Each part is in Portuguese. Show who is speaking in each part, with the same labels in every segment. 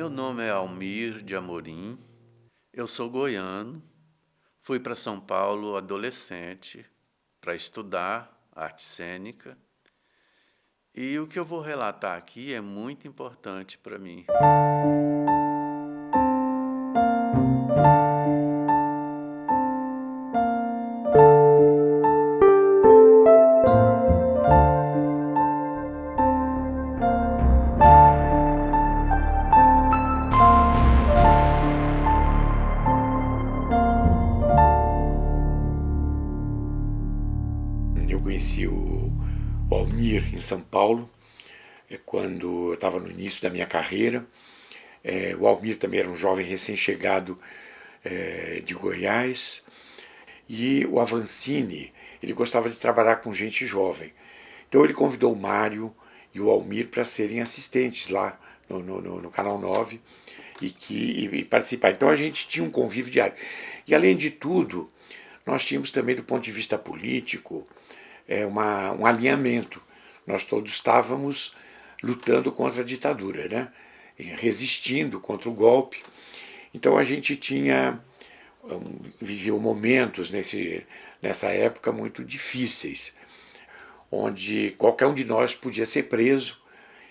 Speaker 1: Meu nome é Almir de Amorim, eu sou goiano, fui para São Paulo adolescente para estudar arte cênica e o que eu vou relatar aqui é muito importante para mim.
Speaker 2: Eu conheci o Almir em São Paulo, quando eu estava no início da minha carreira. O Almir também era um jovem recém-chegado de Goiás. E o Avancini, ele gostava de trabalhar com gente jovem. Então ele convidou o Mário e o Almir para serem assistentes lá no Canal 9 e participar. Então a gente tinha um convívio diário. E além de tudo, nós tínhamos também, do ponto de vista político, um alinhamento. Nós todos estávamos lutando contra a ditadura, né? Resistindo contra o golpe. Então a gente viveu momentos nessa época muito difíceis, onde qualquer um de nós podia ser preso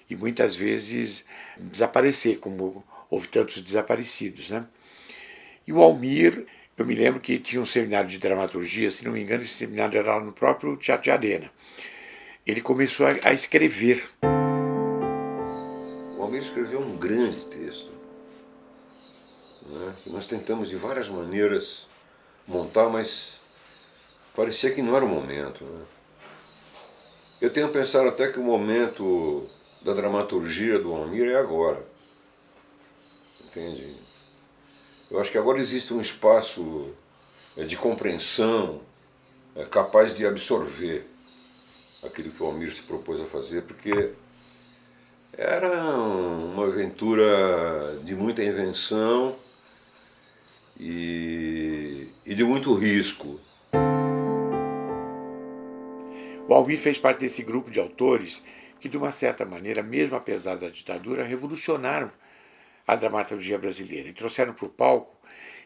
Speaker 2: e muitas vezes desaparecer, como houve tantos desaparecidos, né? E o Almir, eu me lembro que tinha um seminário de dramaturgia, se não me engano, esse seminário era lá no próprio Teatro de Arena. Ele começou a escrever.
Speaker 3: O Almir escreveu um grande texto, né, que nós tentamos de várias maneiras montar, mas parecia que não era o momento. Né? Eu tenho pensado até que o momento da dramaturgia do Almir é agora. Entende? Eu acho que agora existe um espaço de compreensão capaz de absorver aquilo que o Almir se propôs a fazer, porque era uma aventura de muita invenção e de muito risco.
Speaker 2: O Almir fez parte desse grupo de autores que, de uma certa maneira, mesmo apesar da ditadura, revolucionaram a dramaturgia brasileira e trouxeram para o palco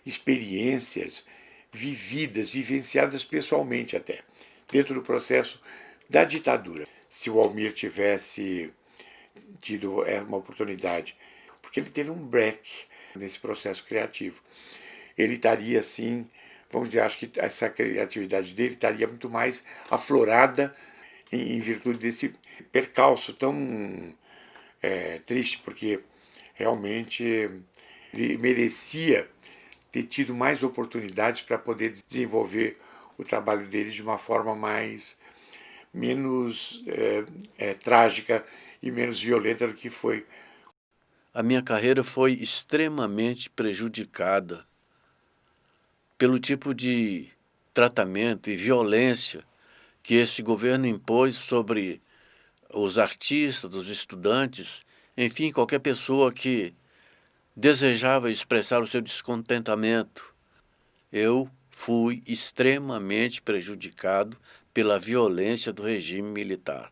Speaker 2: experiências vividas, vivenciadas pessoalmente até, dentro do processo da ditadura. Se o Almir tivesse tido uma oportunidade, porque ele teve um break nesse processo criativo, ele estaria assim, vamos dizer, acho que essa criatividade dele estaria muito mais aflorada em virtude desse percalço tão triste, porque realmente ele merecia ter tido mais oportunidades para poder desenvolver o trabalho dele de uma forma menos trágica e menos violenta do que foi.
Speaker 1: A minha carreira foi extremamente prejudicada pelo tipo de tratamento e violência que esse governo impôs sobre os artistas, os estudantes, enfim, qualquer pessoa que desejava expressar o seu descontentamento. Eu fui extremamente prejudicado pela violência do regime militar.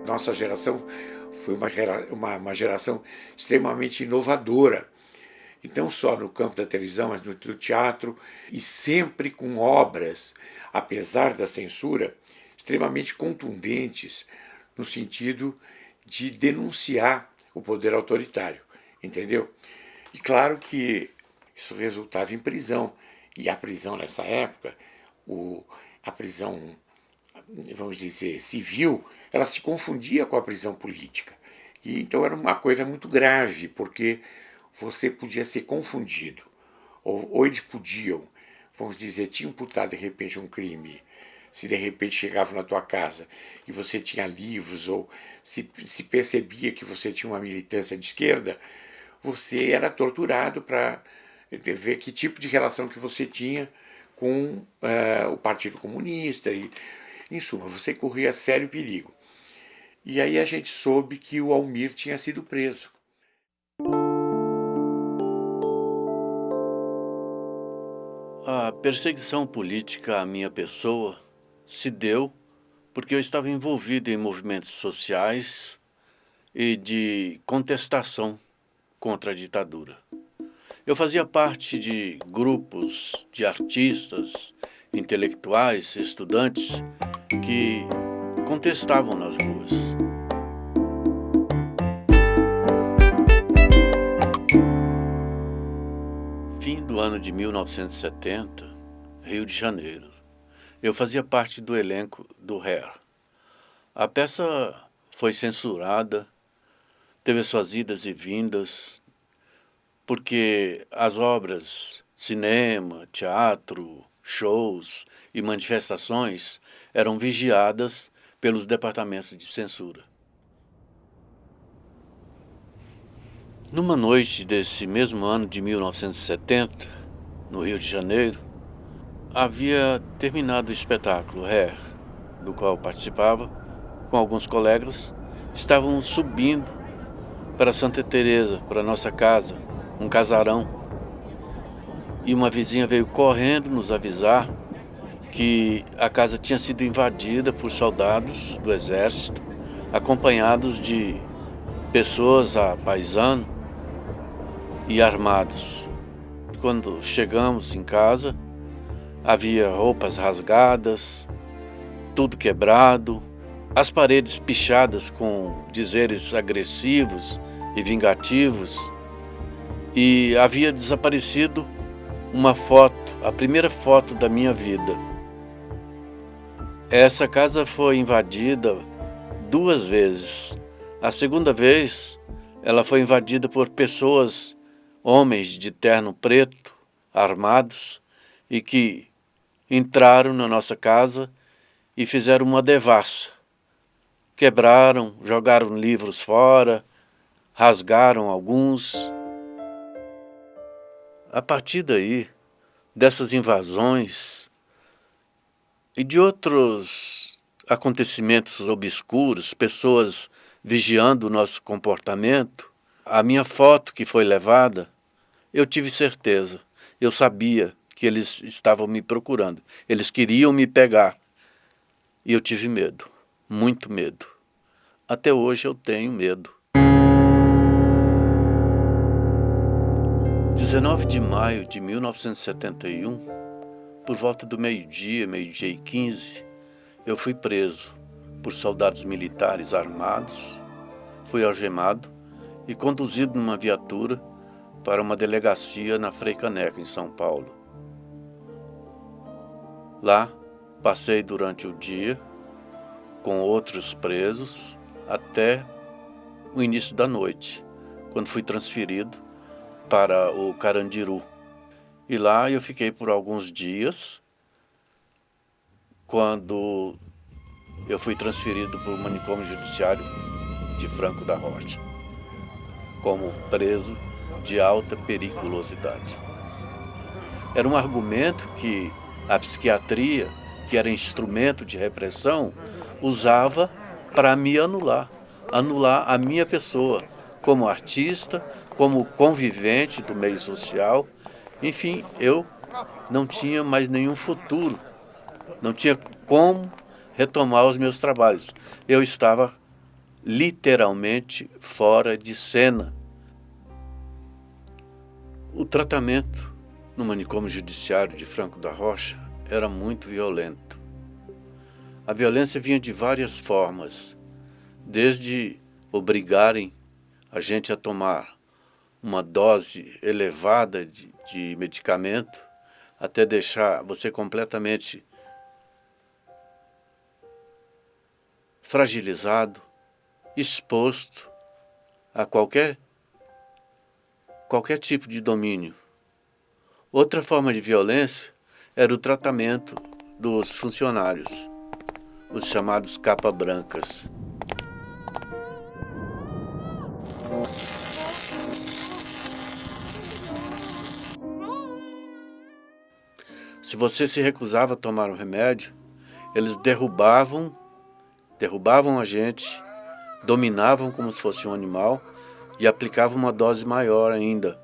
Speaker 2: Nossa geração foi uma geração extremamente inovadora, e não só no campo da televisão, mas no teatro, e sempre com obras, apesar da censura, extremamente contundentes no sentido de denunciar o poder autoritário, entendeu? E claro que isso resultava em prisão, e a prisão nessa época, a prisão, vamos dizer, civil, ela se confundia com a prisão política. E então era uma coisa muito grave, porque você podia ser confundido, ou eles podiam, vamos dizer, te imputar de repente um crime, se de repente chegavam na tua casa e você tinha livros, ou se percebia que você tinha uma militância de esquerda, você era torturado para ver que tipo de relação que você tinha com o Partido Comunista. E, em suma, você corria sério perigo. E aí a gente soube que o Almir tinha sido preso.
Speaker 1: A perseguição política à minha pessoa se deu porque eu estava envolvido em movimentos sociais e de contestação contra a ditadura. Eu fazia parte de grupos de artistas, intelectuais, estudantes que contestavam nas ruas. Fim do ano de 1970, Rio de Janeiro. Eu fazia parte do elenco do Hair. A peça foi censurada, teve suas idas e vindas, porque as obras, cinema, teatro, shows e manifestações eram vigiadas pelos departamentos de censura. Numa noite desse mesmo ano de 1970, no Rio de Janeiro, havia terminado o espetáculo Hair, do qual participava, com alguns colegas. Estávamos subindo para Santa Teresa, para nossa casa, um casarão, e uma vizinha veio correndo nos avisar que a casa tinha sido invadida por soldados do exército, acompanhados de pessoas a paisano e armados. Quando chegamos em casa, havia roupas rasgadas, tudo quebrado, as paredes pichadas com dizeres agressivos e vingativos, e havia desaparecido uma foto, a primeira foto da minha vida. Essa casa foi invadida 2 vezes. A segunda vez, ela foi invadida por pessoas, homens de terno preto, armados, e que entraram na nossa casa e fizeram uma devassa. Quebraram, jogaram livros fora, rasgaram alguns. A partir daí, dessas invasões e de outros acontecimentos obscuros, pessoas vigiando o nosso comportamento, a minha foto que foi levada, eu tive certeza, eu sabia que eles estavam me procurando, eles queriam me pegar, e eu tive medo, muito medo. Até hoje eu tenho medo. 19 de maio de 1971, por volta do meio-dia e 15, eu fui preso por soldados militares armados, fui algemado e conduzido numa viatura para uma delegacia na Frei Caneca, em São Paulo. Lá, passei durante o dia com outros presos até o início da noite, quando fui transferido para o Carandiru. E lá eu fiquei por alguns dias, quando eu fui transferido para o manicômio judiciário de Franco da Rocha, como preso de alta periculosidade. Era um argumento que a psiquiatria, que era instrumento de repressão, usava para me anular a minha pessoa, como artista, como convivente do meio social. Enfim, eu não tinha mais nenhum futuro, não tinha como retomar os meus trabalhos. Eu estava literalmente fora de cena. O tratamento no manicômio judiciário de Franco da Rocha era muito violento. A violência vinha de várias formas, desde obrigarem a gente a tomar uma dose elevada de medicamento, até deixar você completamente fragilizado, exposto a qualquer tipo de domínio. Outra forma de violência era o tratamento dos funcionários, os chamados capa-brancas. Se você se recusava a tomar o remédio, eles derrubavam a gente, dominavam como se fosse um animal e aplicavam uma dose maior ainda,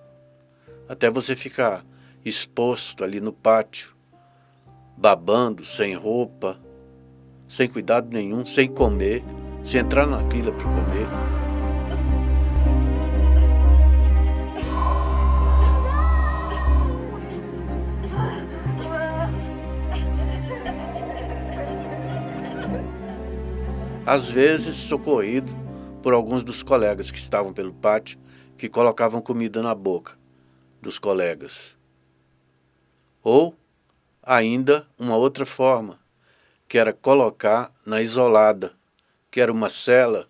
Speaker 1: até você ficar exposto ali no pátio, babando, sem roupa, sem cuidado nenhum, sem comer, sem entrar na fila para comer. às vezes socorrido por alguns dos colegas que estavam pelo pátio, que colocavam comida na boca dos colegas. Ou ainda uma outra forma, que era colocar na isolada, que era uma cela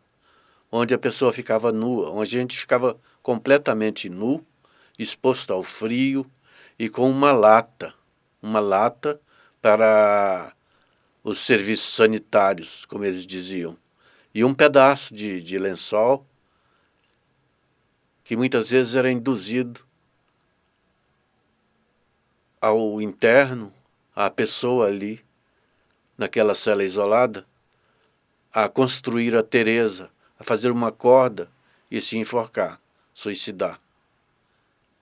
Speaker 1: onde a pessoa ficava nua, onde a gente ficava completamente nu, exposto ao frio e com uma lata para os serviços sanitários, como eles diziam, e um pedaço de lençol que muitas vezes era induzido ao interno, à pessoa ali, naquela cela isolada, a construir a Teresa, a fazer uma corda e se enforcar, suicidar.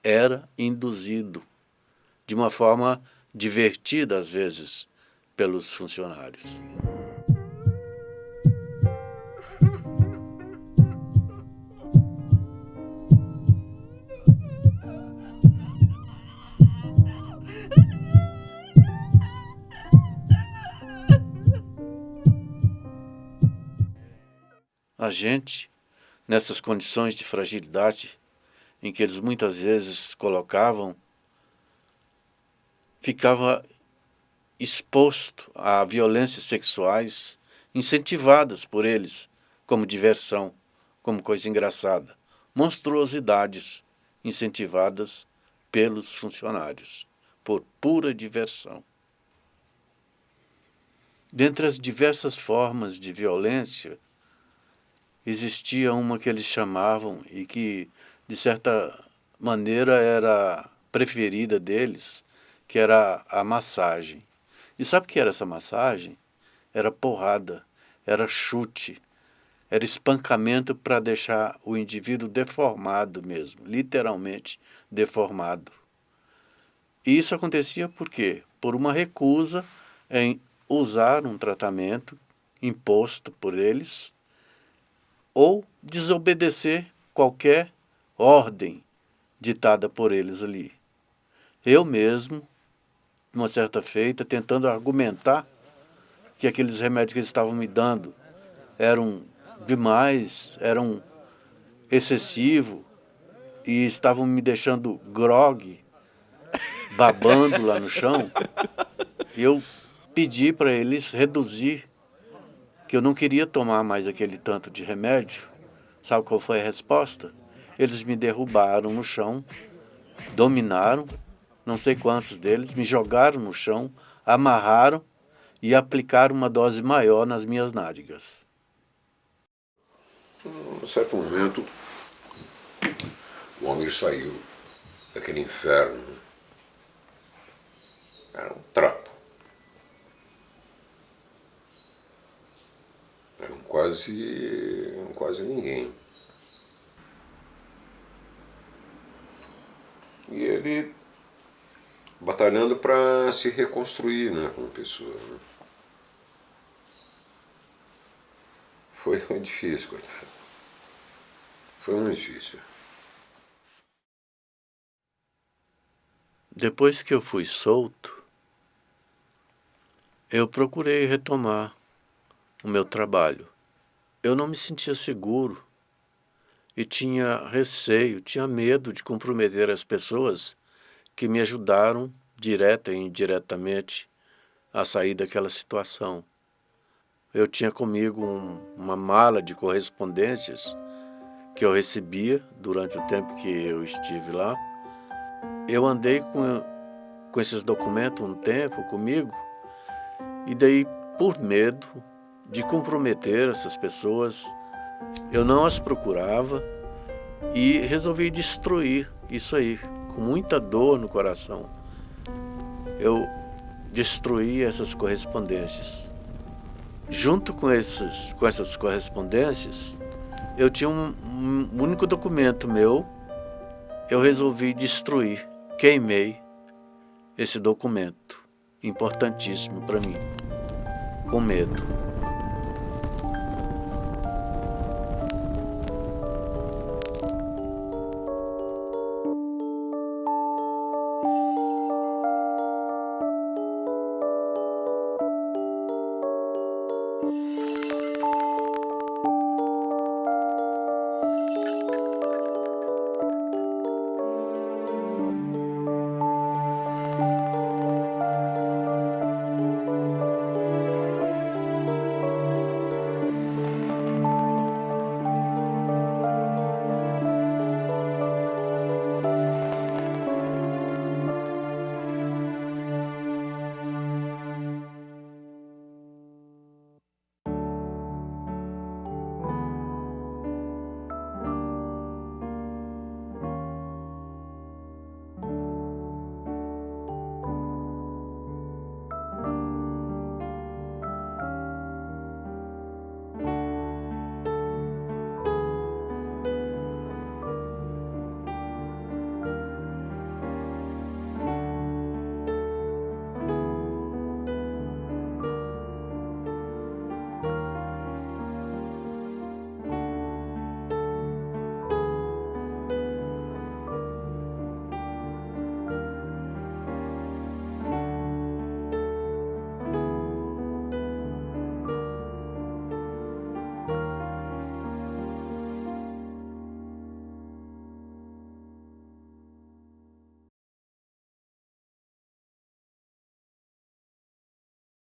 Speaker 1: Era induzido, de uma forma divertida às vezes, pelos funcionários. A gente, nessas condições de fragilidade em que eles muitas vezes colocavam, ficava exposto a violências sexuais incentivadas por eles como diversão, como coisa engraçada, monstruosidades incentivadas pelos funcionários, por pura diversão. Dentre as diversas formas de violência, existia uma que eles chamavam e que, de certa maneira, era preferida deles, que era a massagem. E sabe o que era essa massagem? Era porrada, era chute, era espancamento para deixar o indivíduo deformado mesmo, literalmente deformado. E isso acontecia por quê? Por uma recusa em usar um tratamento imposto por eles, ou desobedecer qualquer ordem ditada por eles ali. Eu mesmo, numa certa feita, tentando argumentar que aqueles remédios que eles estavam me dando eram demais, eram excessivos e estavam me deixando grogue, babando lá no chão, eu pedi para eles reduzir, que eu não queria tomar mais aquele tanto de remédio. Sabe qual foi a resposta? Eles me derrubaram no chão, dominaram, não sei quantos deles, me jogaram no chão, amarraram e aplicaram uma dose maior nas minhas nádegas.
Speaker 3: Num certo momento, o homem saiu daquele inferno. Era um trapo. Era um quase ninguém. E ele batalhando para se reconstruir, né, como pessoa. Né? Foi muito difícil, coitado. Foi muito difícil.
Speaker 1: Depois que eu fui solto, eu procurei retomar o meu trabalho. Eu não me sentia seguro e tinha receio, tinha medo de comprometer as pessoas que me ajudaram, direta e indiretamente, a sair daquela situação. Eu tinha comigo uma mala de correspondências que eu recebia durante o tempo que eu estive lá. Eu andei com esses documentos um tempo comigo e daí, por medo de comprometer essas pessoas, eu não as procurava e resolvi destruir isso aí, com muita dor no coração. Eu destruí essas correspondências. Junto com essas correspondências, eu tinha um único documento meu, eu resolvi destruir, queimei esse documento, importantíssimo para mim, com medo.